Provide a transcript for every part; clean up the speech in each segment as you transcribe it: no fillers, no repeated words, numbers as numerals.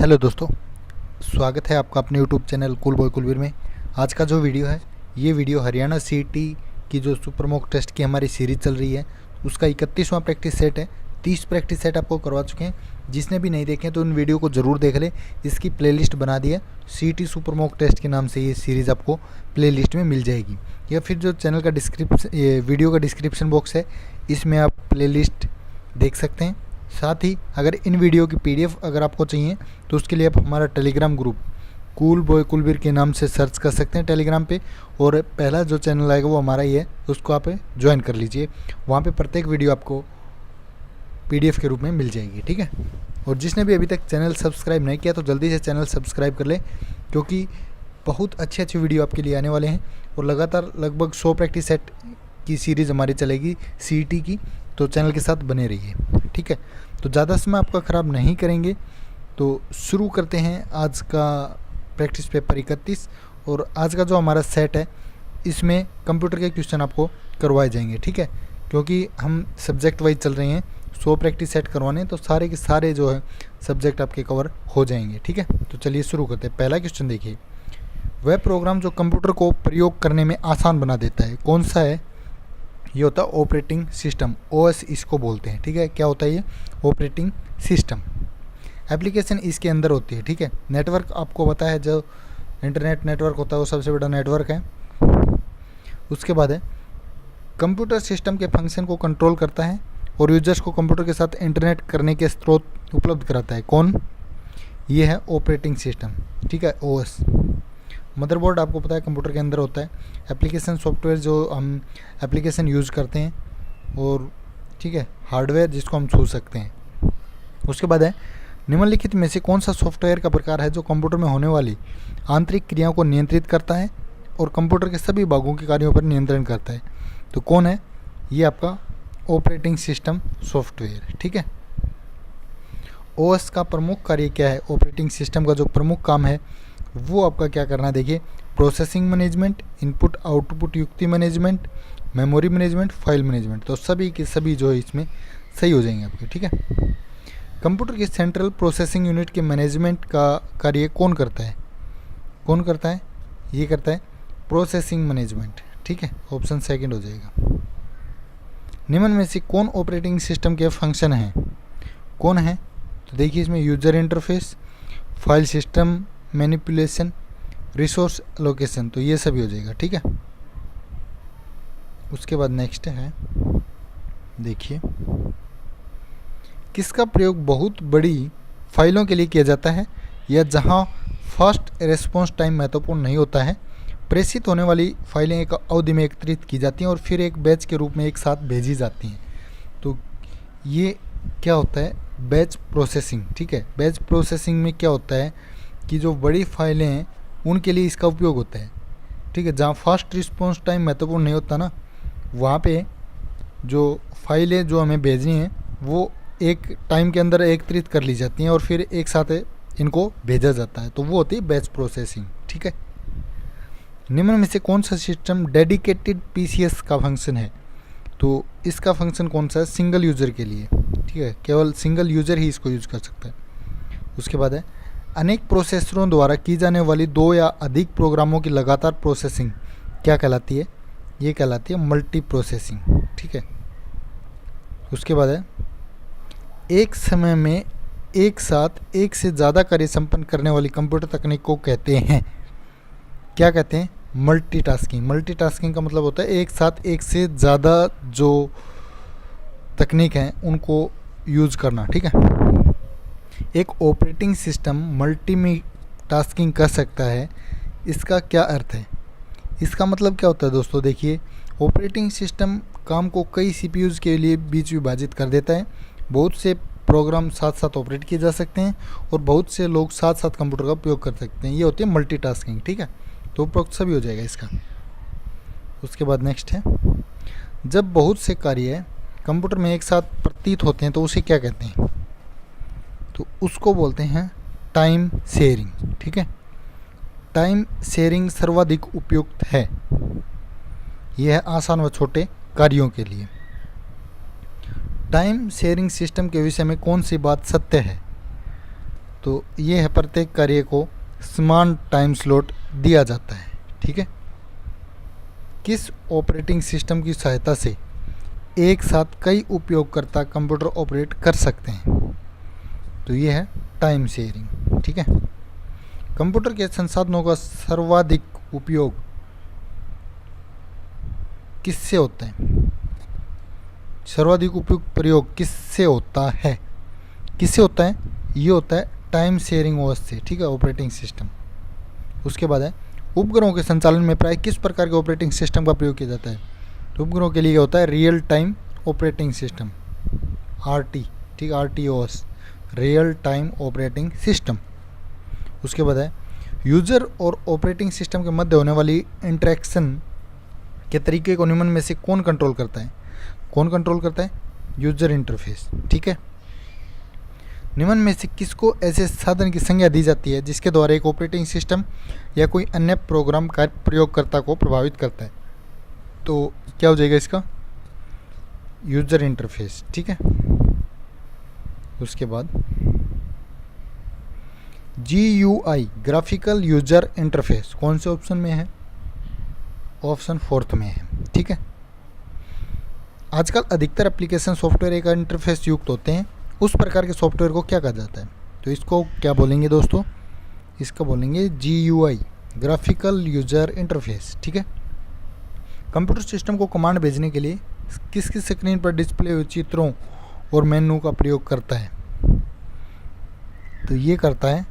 Hello दोस्तों, स्वागत है आपका अपने YouTube channel cool boy Kulveer में। आज का जो वीडियो है ये वीडियो हरियाणा सीईटी की जो सुपर मॉक टेस्ट की हमारी सीरीज़ चल रही है उसका 31वां प्रैक्टिस सेट है। 30 प्रैक्टिस सेट आपको करवा चुके हैं। जिसने भी नहीं देखे तो इन वीडियो को ज़रूर देख ले। इसकी प्लेलिस्ट बना दी है, सीईटी सुपर मॉक टेस्ट के नाम से ये सीरीज़ आपको प्लेलिस्ट में मिल जाएगी, या फिर जो चैनल का वीडियो का डिस्क्रिप्शन बॉक्स है इसमें आप प्लेलिस्ट देख सकते हैं। साथ ही अगर इन वीडियो की पीडीएफ अगर आपको चाहिए तो उसके लिए आप हमारा Telegram group cool boy Kulveer के नाम से सर्च कर सकते हैं टेलीग्राम पे, और पहला जो चैनल आएगा वो हमारा ही है, उसको आप ज्वाइन कर लीजिए। वहाँ पे प्रत्येक वीडियो आपको पीडीएफ के रूप में मिल जाएगी, ठीक है। और जिसने भी अभी तक चैनल सब्सक्राइब नहीं किया तो जल्दी से चैनल सब्सक्राइब कर ले, क्योंकि बहुत अच्छे वीडियो आपके लिए आने वाले हैं। और लगातार लगभग 100 प्रैक्टिस सेट की सीरीज़ हमारी चलेगी सीईटी की, तो चैनल के साथ बने रहिए, ठीक है। तो ज़्यादा समय आपका ख़राब नहीं करेंगे, तो शुरू करते हैं आज का प्रैक्टिस पेपर 31। और आज का जो हमारा सेट है इसमें कंप्यूटर के क्वेश्चन आपको करवाए जाएंगे, ठीक है। क्योंकि हम सब्जेक्ट वाइज चल रहे हैं, 100 प्रैक्टिस सेट करवाने, तो सारे के सारे जो है सब्जेक्ट आपके कवर हो जाएंगे, ठीक है। तो चलिए शुरू करते हैं। पहला क्वेश्चन देखिए, वह प्रोग्राम जो कंप्यूटर को प्रयोग करने में आसान बना देता है कौन सा है? ये होता है ऑपरेटिंग सिस्टम, ओएस इसको बोलते हैं, ठीक है। क्या होता है ये? Operating system. एप्लीकेशन इसके अंदर होती है, ठीक है। नेटवर्क आपको पता है, जो इंटरनेट नेटवर्क होता है वो सबसे बड़ा नेटवर्क है। उसके बाद है कंप्यूटर सिस्टम के फंक्शन को कंट्रोल करता है और यूजर्स को कंप्यूटर के साथ इंटरनेट करने के स्रोत उपलब्ध कराता है कौन? ये है ऑपरेटिंग सिस्टम, ठीक है, ओएस। मदरबोर्ड आपको पता है कंप्यूटर के अंदर होता है। एप्लीकेशन सॉफ्टवेयर जो हम एप्लीकेशन यूज़ करते हैं, और ठीक है, हार्डवेयर जिसको हम छू सकते हैं। उसके बाद है निम्नलिखित में से कौन सा सॉफ्टवेयर का प्रकार है जो कंप्यूटर में होने वाली आंतरिक क्रियाओं को नियंत्रित करता है और कंप्यूटर के सभी भागों के कार्यों पर नियंत्रण करता है? तो कौन है? ये आपका ऑपरेटिंग सिस्टम सॉफ्टवेयर, ठीक है। ओएस का प्रमुख कार्य क्या है? ऑपरेटिंग सिस्टम का जो प्रमुख काम है वो आपका क्या करना है? देखिए, प्रोसेसिंग मैनेजमेंट, इनपुट आउटपुट युक्ति management, memory management, file management. तो सभी के सभी जो है इसमें सही हो जाएंगे आपके, ठीक है। कंप्यूटर की सेंट्रल प्रोसेसिंग यूनिट के मैनेजमेंट का कार्य कौन करता है? कौन करता है? ये करता है प्रोसेसिंग मैनेजमेंट, ठीक है। ऑप्शन सेकंड हो जाएगा। निम्न में से कौन ऑपरेटिंग सिस्टम के फंक्शन हैं? कौन है? तो देखिए, इसमें user interface, file system manipulation, resource allocation, तो ये सभी हो जाएगा, ठीक है। उसके बाद नेक्स्ट है, देखिए, किसका प्रयोग बहुत बड़ी फाइलों के लिए किया जाता है या जहां फास्ट रिस्पांस टाइम महत्वपूर्ण नहीं होता है? प्रेषित होने वाली फाइलें एक अवधि में एकत्रित की जाती हैं और फिर एक बैच के रूप में एक साथ भेजी जाती हैं। तो ये क्या होता है? बैच प्रोसेसिंग, ठीक है। बैच प्रोसेसिंग में क्या होता है कि जो बड़ी फाइलें हैं उनके लिए इसका उपयोग होता है, ठीक है। जहाँ फास्ट रिस्पांस टाइम महत्वपूर्ण नहीं होता ना, वहाँ पे जो फाइलें जो हमें भेजनी हैं वो एक टाइम के अंदर एकत्रित कर ली जाती हैं और फिर एक साथ इनको भेजा जाता है, तो वो होती है बैच प्रोसेसिंग, ठीक है। निम्न में से कौन सा सिस्टम डेडिकेटेड पीसीएस का फंक्शन है? तो इसका फंक्शन कौन सा है? सिंगल यूज़र के लिए, ठीक है। केवल सिंगल यूज़र ही इसको यूज़ कर सकता है। उसके बाद है अनेक प्रोसेसरों द्वारा की जाने वाली 2 या अधिक प्रोग्रामों की लगातार प्रोसेसिंग क्या कहलाती है? ये कहलाती है मल्टी प्रोसेसिंग, ठीक है। उसके बाद है एक समय में एक साथ एक से ज़्यादा कार्य संपन्न करने वाली कंप्यूटर तकनीक को कहते हैं, क्या कहते हैं? मल्टीटास्किंग। मल्टीटास्किंग का मतलब होता है एक साथ एक से ज़्यादा जो तकनीक हैं उनको यूज़ करना, ठीक है। एक ऑपरेटिंग सिस्टम मल्टीटास्किंग कर सकता है, इसका क्या अर्थ है? इसका मतलब क्या होता है दोस्तों? देखिए, ऑपरेटिंग सिस्टम काम को कई सीपीयूज़ के लिए बीच विभाजित कर देता है। बहुत से प्रोग्राम साथ साथ ऑपरेट किए जा सकते हैं और बहुत से लोग साथ साथ कंप्यूटर का उपयोग कर सकते हैं। ये होती है मल्टीटास्किंग, ठीक है। तो उपरोक्त सभी हो जाएगा इसका। उसके बाद नेक्स्ट है, जब बहुत से कार्य कंप्यूटर में एक साथ प्रतीत होते हैं तो उसे क्या कहते हैं? तो उसको बोलते हैं टाइम शेयरिंग, ठीक है। टाइम शेयरिंग सर्वाधिक उपयुक्त है। यह है आसान व छोटे कार्यों के लिए। टाइम शेयरिंग सिस्टम के विषय में कौन सी बात सत्य है? तो ये है प्रत्येक कार्य को समान टाइम स्लॉट दिया जाता है। ठीक है। किस ऑपरेटिंग सिस्टम की सहायता से एक साथ कई उपयोगकर्ता कंप्यूटर ऑपरेट कर सकते हैं? तो ये है टाइम शेयरिंग। ठीक है। कंप्यूटर के संसाधनों का सर्वाधिक उपयोग किससे होता है? सर्वाधिक उपयुक्त प्रयोग किससे होता है? किससे होता है? ये होता है टाइम शेयरिंग ओएस से। ठीक है, ऑपरेटिंग सिस्टम। उसके बाद है उपग्रहों के संचालन में प्राय किस प्रकार के ऑपरेटिंग सिस्टम का प्रयोग किया जाता है? तो उपग्रहों के लिए होता है real time operating system, RT. ठीक, आरटीओएस, रियल टाइम ऑपरेटिंग सिस्टम। उसके बाद है यूजर और ऑपरेटिंग सिस्टम के मध्य होने वाली इंटरेक्शन के तरीके को निम्न में से कौन कंट्रोल करता है? कौन कंट्रोल करता है? User interface. ठीक है। निम्न में से किसको ऐसे साधन की संज्ञा दी जाती है जिसके द्वारा एक ऑपरेटिंग सिस्टम या कोई अन्य प्रोग्राम का प्रयोगकर्ता को प्रभावित करता है? तो क्या हो जाएगा इसका? User interface. ठीक है। उसके बाद GUI, ग्राफिकल यूजर इंटरफेस, कौन से ऑप्शन में है? ऑप्शन 4 में है। ठीक है। आजकल अधिकतर एप्लीकेशन सॉफ्टवेयर एक इंटरफेस युक्त होते हैं। उस प्रकार के सॉफ्टवेयर को क्या कहा जाता है? तो इसको क्या बोलेंगे दोस्तों? इसका बोलेंगे GUI, ग्राफिकल यूजर इंटरफेस। ठीक है। कंप्यूटर सिस्टम को कमांड भेजने के लिए किस किस स्क्रीन पर डिस्प्ले हुए चित्रों और मेनू का प्रयोग करता है? तो ये करता है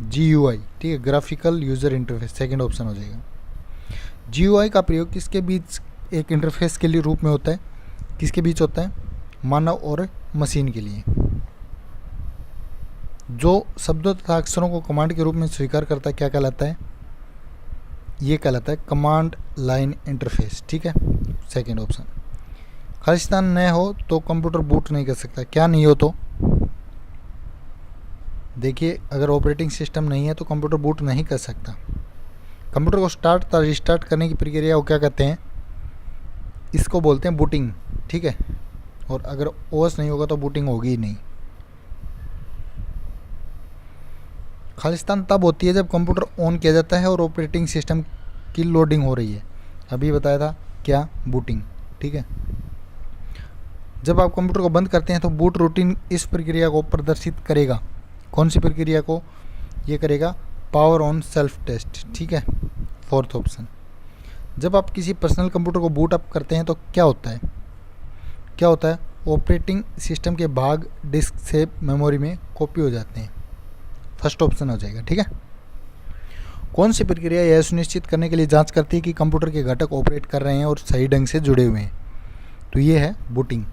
GUI। ठीक है, graphical user interface, second option हो जाएगा। GUI का प्रयोग किसके बीच एक इंटरफेस के लिए रूप में होता है? किसके बीच होता है? मानव और मशीन के लिए। जो शब्दों तथा अक्षरों को कमांड के रूप में स्वीकार करता है क्या कहलाता है? ये कहलाता है कमांड लाइन इंटरफेस। ठीक है, सेकंड ऑप्शन। खालिस्तान न हो तो कंप्यूटर बूट नहीं कर सकता। क्या नहीं हो तो? देखिए, अगर ऑपरेटिंग सिस्टम नहीं है तो कंप्यूटर बूट नहीं कर सकता। कंप्यूटर को स्टार्ट तथा रिस्टार्ट करने की प्रक्रिया को क्या कहते हैं? इसको बोलते हैं बूटिंग। ठीक है। और अगर ओएस नहीं होगा तो बूटिंग होगी ही नहीं। खालिस्तान तब होती है जब कंप्यूटर ऑन किया जाता है और ऑपरेटिंग सिस्टम की लोडिंग हो रही है। अभी बताया था क्या? बूटिंग। ठीक है। जब आप कंप्यूटर को बंद करते हैं तो बूट रूटीन इस प्रक्रिया को प्रदर्शित करेगा। कौन सी प्रक्रिया को? ये करेगा पावर ऑन सेल्फ टेस्ट। ठीक है, फोर्थ ऑप्शन। जब आप किसी पर्सनल कंप्यूटर को बूट अप करते हैं तो क्या होता है? क्या होता है? ऑपरेटिंग सिस्टम के भाग डिस्क से मेमोरी में कॉपी हो जाते हैं। फर्स्ट ऑप्शन हो जाएगा। ठीक है। कौन सी प्रक्रिया यह सुनिश्चित करने के लिए जांच करती है कि कंप्यूटर के घटक ऑपरेट कर रहे हैं और सही ढंग से जुड़े हुए हैं? तो ये है बूटिंग।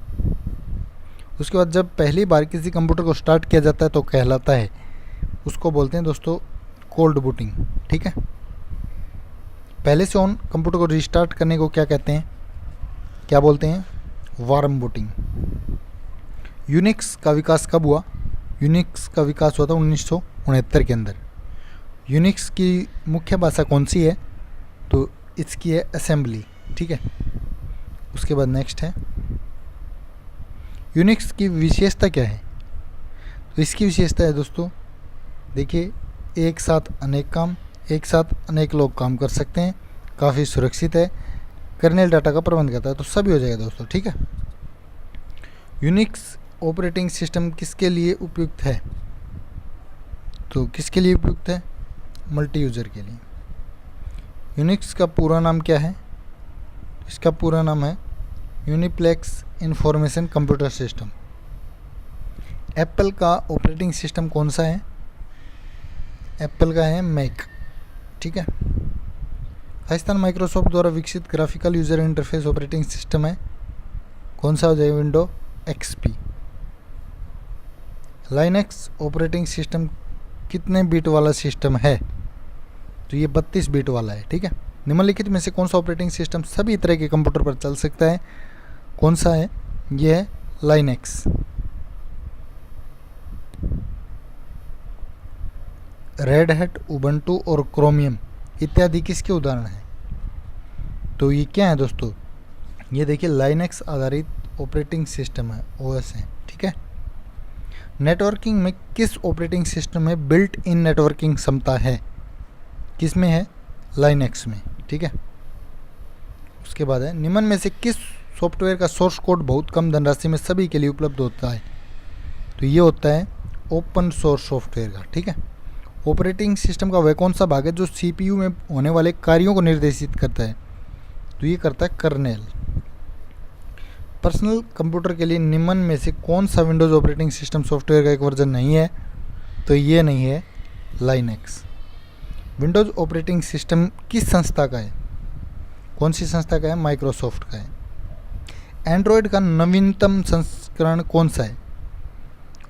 उसके बाद जब पहली बार किसी कंप्यूटर को स्टार्ट किया जाता है तो कहलाता है, उसको बोलते हैं दोस्तों कोल्ड बूटिंग। ठीक है। पहले से ऑन कंप्यूटर को रिस्टार्ट करने को क्या कहते हैं? क्या बोलते हैं? Warm booting. यूनिक्स का विकास कब हुआ? यूनिक्स का विकास हुआ था 1969 के अंदर। यूनिक्स की मुख्य भाषा कौन सी है? तो इसकी है असेंबली। ठीक है। उसके बाद नेक्स्ट है यूनिक्स की विशेषता क्या है? तो इसकी विशेषता है दोस्तों, देखिए, एक साथ अनेक काम, एक साथ अनेक लोग काम कर सकते हैं, काफ़ी सुरक्षित है, कर्नेल डाटा का प्रबंध करता है। तो सभी हो जाएगा दोस्तों। ठीक है। यूनिक्स ऑपरेटिंग सिस्टम किसके लिए उपयुक्त है? तो किसके लिए उपयुक्त है? मल्टी यूज़र के लिए। यूनिक्स का पूरा नाम क्या है? इसका पूरा नाम है यूनिप्लेक्स इंफॉर्मेशन कंप्यूटर सिस्टम। एप्पल का ऑपरेटिंग सिस्टम कौन सा है? एप्पल का है मैक। ठीक है। खालिस्तान माइक्रोसॉफ्ट द्वारा विकसित graphical user interface operating system है। कौन सा हो जाएगा? Window XP। Linux operating system कितने बिट वाला सिस्टम है? तो ये 32 बिट वाला है। ठीक है। निम्नलिखित में से कौन सा ऑपरेटिंग सिस्टम सभी तरह के कंप्यूटर पर चल सकता है? कौन सा है? ये है लाइनक्स। रेड हैट, उबंटू और क्रोमियम इत्यादि किसके उदाहरण हैं? तो ये क्या है दोस्तों? ये देखिए लाइनक्स आधारित ऑपरेटिंग सिस्टम है, OS है। ठीक है। नेटवर्किंग में किस ऑपरेटिंग सिस्टम में बिल्ट इन नेटवर्किंग क्षमता है? किस में है? लाइनेक्स में। ठीक है। उसके बाद है निम्न में से किस सॉफ्टवेयर का सोर्स कोड बहुत कम धनराशि में सभी के लिए उपलब्ध होता है? तो ये होता है ओपन सोर्स सॉफ्टवेयर का। ठीक है। ऑपरेटिंग सिस्टम का वह कौन सा भाग है जो सीपीयू में होने वाले कार्यों को निर्देशित करता है? तो ये करता है कर्नेल। पर्सनल कंप्यूटर के लिए निम्न में से कौन सा विंडोज़ ऑपरेटिंग सिस्टम सॉफ्टवेयर का एक वर्जन नहीं है? तो ये नहीं है लाइनेक्स। विंडोज़ ऑपरेटिंग सिस्टम किस संस्था का है? कौन सी संस्था का है? माइक्रोसॉफ्ट का है। एंड्रॉयड का नवीनतम संस्करण कौन सा है?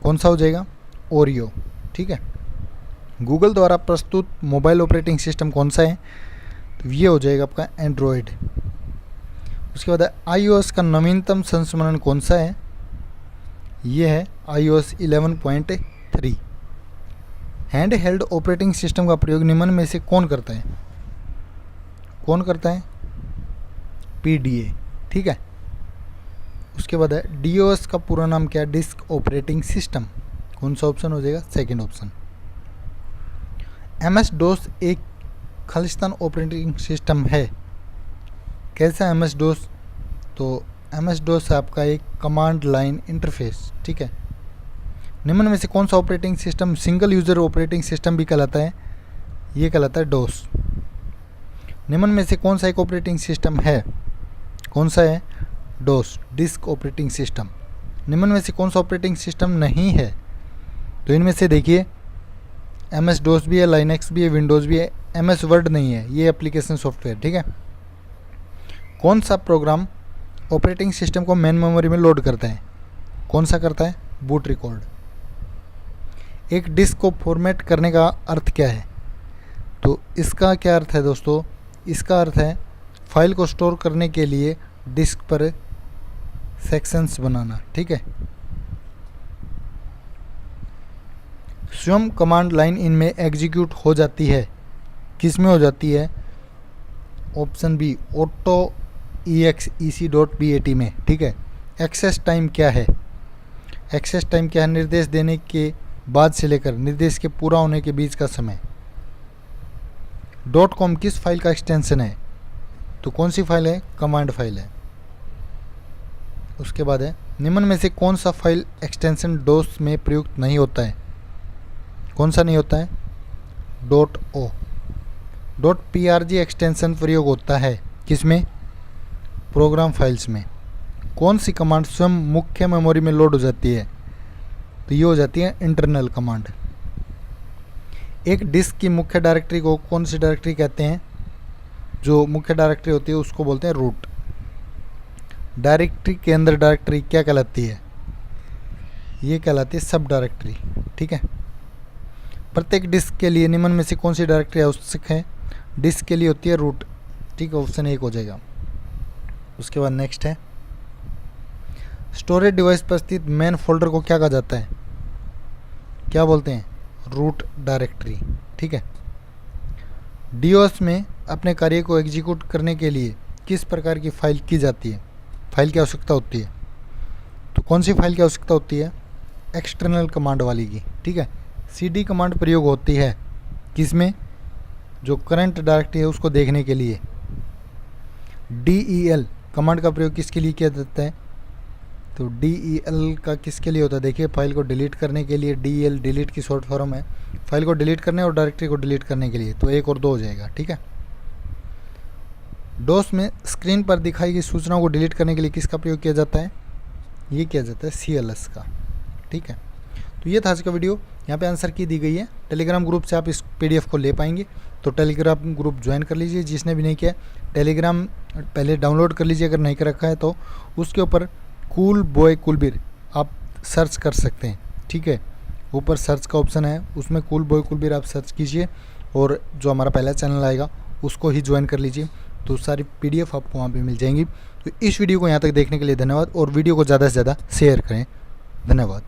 कौन सा हो जाएगा? ओरियो। ठीक है। गूगल द्वारा प्रस्तुत मोबाइल ऑपरेटिंग सिस्टम कौन सा है? तो ये हो जाएगा आपका एंड्रॉयड। उसके बाद iOS का नवीनतम संस्करण कौन सा है? ये है iOS 11.3। Hand held operating system का प्रयोग निम्न में से कौन करता है? कौन करता है? PDA। ठीक है। उसके बाद है DOS का पूरा नाम क्या है? Disk operating system. कौन सा ऑप्शन हो जाएगा? Second option. MS-DOS एक खालिस्तान ऑपरेटिंग सिस्टम है। कैसा MS-DOS? तो MS-DOS आपका एक कमांड लाइन इंटरफेस। ठीक है। निम्न में से कौन सा operating system single user operating system भी कहलाता है? ये कहलाता है DOS। निम्न में से कौन सा एक ऑपरेटिंग सिस्टम है? कौन सा है? DOS, disk operating system. निम्न में से कौन सा ऑपरेटिंग सिस्टम नहीं है? तो इनमें से देखिए MS-DOS भी है, लाइनेक्स भी है, विंडोज़ भी है, MS वर्ड नहीं है, ये एप्लीकेशन सॉफ्टवेयर। ठीक है। कौन सा प्रोग्राम ऑपरेटिंग सिस्टम को मेन मेमोरी में लोड करता है? कौन सा करता है? Boot record. एक डिस्क को फॉर्मेट करने का अर्थ क्या है? तो इसका क्या अर्थ है दोस्तों? इसका अर्थ है फाइल को स्टोर करने के लिए डिस्क पर सेक्शंस बनाना। ठीक है। स्वयं कमांड लाइन इनमें एग्जीक्यूट हो जाती है। किस में हो जाती है? ऑप्शन बी, ऑटो exec.bat में। ठीक है। एक्सेस टाइम क्या है? एक्सेस टाइम क्या है? निर्देश देने के बाद से लेकर निर्देश के पूरा होने के बीच का समय। .com किस फाइल का एक्सटेंशन है? तो कौन सी फाइल है? कमांड फाइल है। उसके बाद है निम्न में से कौन सा फाइल एक्सटेंशन DOS में प्रयुक्त नहीं होता है? कौन सा नहीं होता है? .o। .prg एक्सटेंशन प्रयोग होता है किसमें? प्रोग्राम फाइल्स में। कौन सी कमांड स्वयं मुख्य मेमोरी में लोड हो जाती है? तो ये हो जाती है इंटरनल कमांड। एक डिस्क की मुख्य डायरेक्टरी को कौन सी डायरेक्टरी कहते हैं? जो मुख्य डायरेक्टरी होती है उसको बोलते हैं रूट। डायरेक्टरी के अंदर डायरेक्टरी क्या कहलाती है? ये कहलाती है सब डायरेक्टरी। ठीक है। प्रत्येक डिस्क के लिए निम्न में से कौन सी डायरेक्टरी आवश्यक है? डिस्क के लिए होती है रूट। ठीक है। ऑप्शन 1 हो जाएगा। उसके बाद नेक्स्ट है स्टोरेज डिवाइस पर स्थित मेन फोल्डर को क्या कहा जाता है? क्या बोलते हैं? Root directory. ठीक है। DOS में अपने कार्य को एग्जीक्यूट करने के लिए किस प्रकार की फाइल की जाती है? फाइल की आवश्यकता होती है। तो कौन सी फाइल की आवश्यकता होती है? एक्सटर्नल कमांड वाली की। ठीक है। CD कमांड प्रयोग होती है किसमें? जो करंट डायरेक्टरी है उसको देखने के लिए। DEL कमांड का प्रयोग किसके लिए किया जाता है? तो DEL का किसके लिए होता है? देखिए फाइल को डिलीट करने के लिए। DEL डिलीट की शॉर्ट फॉर्म है। फाइल को डिलीट करने और डायरेक्टरी को डिलीट करने के लिए। तो 1 और 2 हो जाएगा। ठीक है। DOS में स्क्रीन पर दिखाई गई सूचनाओं को डिलीट करने के लिए किसका प्रयोग किया जाता है? ये किया जाता है CLS का। ठीक है। तो ये था आज का वीडियो। यहाँ पे आंसर की दी गई है। टेलीग्राम ग्रुप से आप इस PDF को ले पाएंगे। तो टेलीग्राम ग्रुप ज्वाइन कर लीजिए। जिसने भी नहीं किया टेलीग्राम पहले डाउनलोड कर लीजिए। अगर नहीं कर रखा है तो उसके ऊपर कूल बॉय कुलबीर आप सर्च कर सकते हैं। ठीक है। ऊपर सर्च का ऑप्शन है, उसमें कूल बॉय कुलबीर आप सर्च कीजिए और जो हमारा पहला चैनल आएगा उसको ही ज्वाइन कर लीजिए। तो सारी PDF आपको वहाँ पे मिल जाएंगी। तो इस वीडियो को यहाँ तक देखने के लिए धन्यवाद और वीडियो को ज़्यादा से ज़्यादा शेयर करें। धन्यवाद।